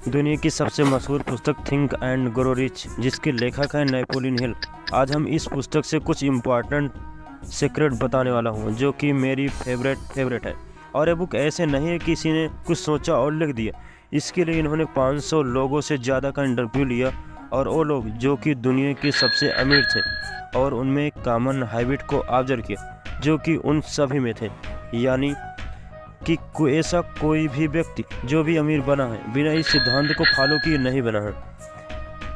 दुनिया की सबसे मशहूर पुस्तक थिंक एंड ग्रो रिच, जिसके लेखक हैं नेपोलियन हिल। आज हम इस पुस्तक से कुछ इम्पॉर्टेंट सीक्रेट बताने वाला हूँ जो कि मेरी फेवरेट है। और ये बुक ऐसे नहीं है कि किसी ने कुछ सोचा और लिख दिया। इसके लिए इन्होंने 500 लोगों से ज़्यादा का इंटरव्यू लिया, और वो लोग जो कि दुनिया के सबसे अमीर थे, और उनमें एक कॉमन हैबिट को ऑब्जर्व किया जो कि उन सभी में थे। यानी कि ऐसा कोई भी व्यक्ति जो भी अमीर बना है बिना इस सिद्धांत को फॉलो किए नहीं बना है।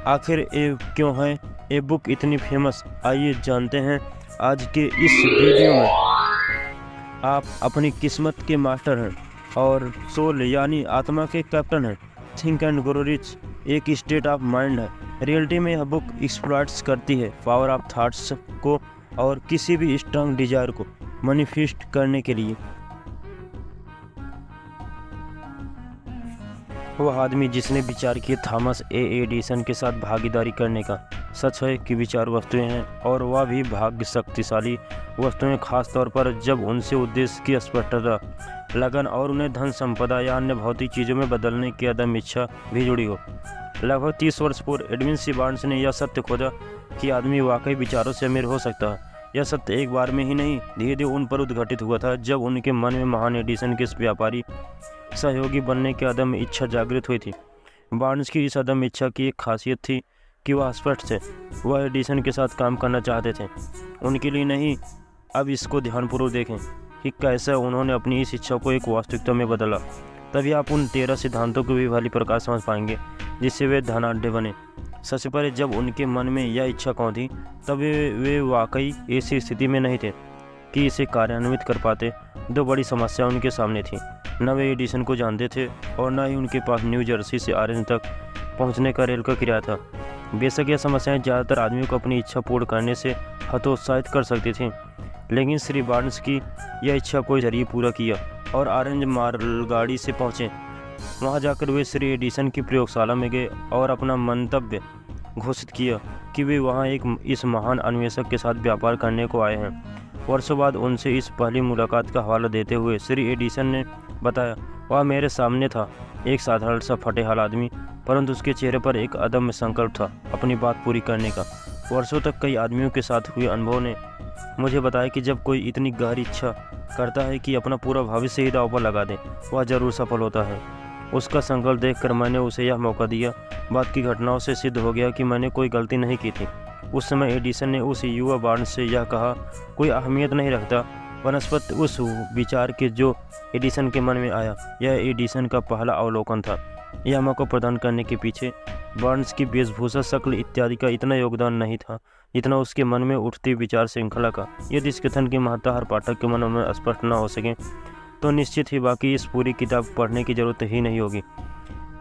आखिर ये क्यों है ये बुक इतनी फेमस, आइए जानते हैं आज के इस वीडियो में। आप अपनी किस्मत के मास्टर हैं और सोल यानी आत्मा के कैप्टन हैं। थिंक एंड ग्रो रिच एक स्टेट ऑफ माइंड है। रियलिटी में यह बुक एक्सप्लॉइट्स करती है पावर ऑफ थॉट्स को और किसी भी स्ट्रांग डिजायर को मैनिफेस्ट करने के लिए। वह आदमी जिसने विचार किए थॉमस ए एडिसन के साथ भागीदारी करने का। सच है कि विचार वस्तुएं हैं, और वह भी भाग्य शक्तिशाली वस्तुएं, खास तौर पर जब उनसे उद्देश्य की स्पष्टता, लगन और उन्हें धन संपदा या अन्य भौतिक चीज़ों में बदलने की अदम्य इच्छा भी जुड़ी हो। लगभग 30 वर्ष पूर्व एडविन सी बार्न्स ने यह सत्य खोजा कि आदमी वाकई विचारों से अमीर हो सकता है। यह सत्य एक बार में ही नहीं, धीरे धीरे उन पर उद्घटित हुआ था जब उनके मन में महान एडिसन के व्यापारी सहयोगी बनने की अदम्य इच्छा जागृत हुई थी। बार्न्स की इस अदम्य इच्छा की एक खासियत थी कि वह स्पष्ट थे, वह एडिसन के साथ काम करना चाहते थे, उनके लिए नहीं। अब इसको ध्यानपूर्वक देखें कि कैसे उन्होंने अपनी इस इच्छा को एक वास्तविकता में बदला। तभी आप उन 13 सिद्धांतों को भी भली प्रकार समझ पाएंगे जिससे वे धनाढ्य बने। सबसे पहले जब उनके मन में यह इच्छा कौन थी, तब वे वाकई ऐसी स्थिति में नहीं थे कि इसे कार्यान्वित कर पाते। दो बड़ी समस्या उनके सामने थी। न वे एडिसन को जानते थे और न ही उनके पास न्यू जर्सी से ऑरेंज तक पहुंचने का रेल का किराया था। बेशक यह समस्याएं ज़्यादातर आदमियों को अपनी इच्छा पूर्ण करने से हतोत्साहित कर सकती थीं, लेकिन श्री बार्न्स की यह इच्छा को जरिए पूरा किया और ऑरेंज मालगाड़ी से पहुँचे। वहाँ जाकर वे श्री एडिसन की प्रयोगशाला में गए और अपना मंतव्य घोषित किया कि वे वहाँ इस महान अन्वेषक के साथ व्यापार करने को आए हैं। वर्षों बाद उनसे इस पहली मुलाकात का हवाला देते हुए श्री एडिसन ने बताया, वह मेरे सामने था, एक साधारण सा फटेहाल आदमी, परंतु उसके चेहरे पर एक अदम्य संकल्प था अपनी बात पूरी करने का। वर्षों तक कई आदमियों के साथ हुए अनुभव ने मुझे बताया कि जब कोई इतनी गहरी इच्छा करता है कि अपना पूरा भविष्य ही दांव पर लगा दे, वह जरूर सफल होता है। उसका संकल्प देखकर मैंने उसे यह मौका दिया। बात की घटनाओं से सिद्ध हो गया कि मैंने कोई गलती नहीं की थी। उस समय एडिसन ने उस युवा बार्न्स से यह कहा, कोई अहमियत नहीं रखता वनस्पति उस विचार के जो एडिसन के मन में आया। यह एडिसन का पहला अवलोकन था। यह मौका प्रदान करने के पीछे बार्न्स की वेशभूषा, शक्ल इत्यादि का इतना योगदान नहीं था जितना उसके मन में उठती विचार श्रृंखला का। यदि इस कथन की महत्ता हर पाठक के मन में स्पष्ट न हो सके तो निश्चित ही बाकी इस पूरी किताब पढ़ने की जरूरत ही नहीं होगी।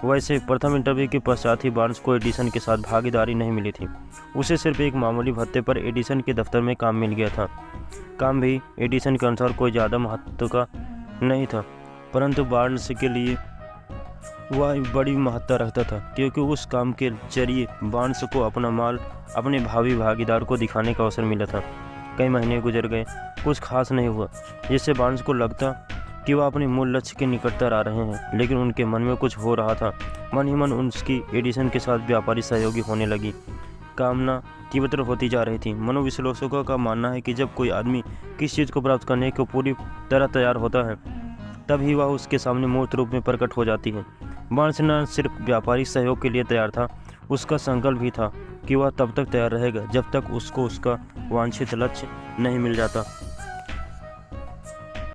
वैसे प्रथम इंटरव्यू के पश्चात ही बार्न्स को एडिसन के साथ भागीदारी नहीं मिली थी। उसे सिर्फ एक मामूली भत्ते पर एडिसन के दफ्तर में काम मिल गया था। काम भी एडिसन के अनुसार कोई ज़्यादा महत्व का नहीं था, परंतु बार्न्स के लिए वह बड़ी महत्ता रखता था, क्योंकि उस काम के जरिए बार्न्स को अपना माल अपने भावी भागीदार को दिखाने का अवसर मिला था। कई महीने गुजर गए, कुछ खास नहीं हुआ, जिससे बार्न्स को लगता कि वह अपने मूल लक्ष्य के निकटतर आ रहे हैं, लेकिन उनके मन में कुछ हो रहा था। मन ही मन उनकी एडिसन के साथ व्यापारी सहयोगी होने लगी कामना तीव्र होती जा रही थी। मनोविश्लेषकों का मानना है कि जब कोई आदमी किस चीज़ को प्राप्त करने को पूरी तरह तैयार होता है, तब ही वह उसके सामने मूर्त रूप में प्रकट हो जाती है। बार्न्स न सिर्फ व्यापारिक सहयोग के लिए तैयार था, उसका संकल्प भी था कि वह तब तक तैयार रहेगा जब तक उसको उसका वांछित लक्ष्य नहीं मिल जाता।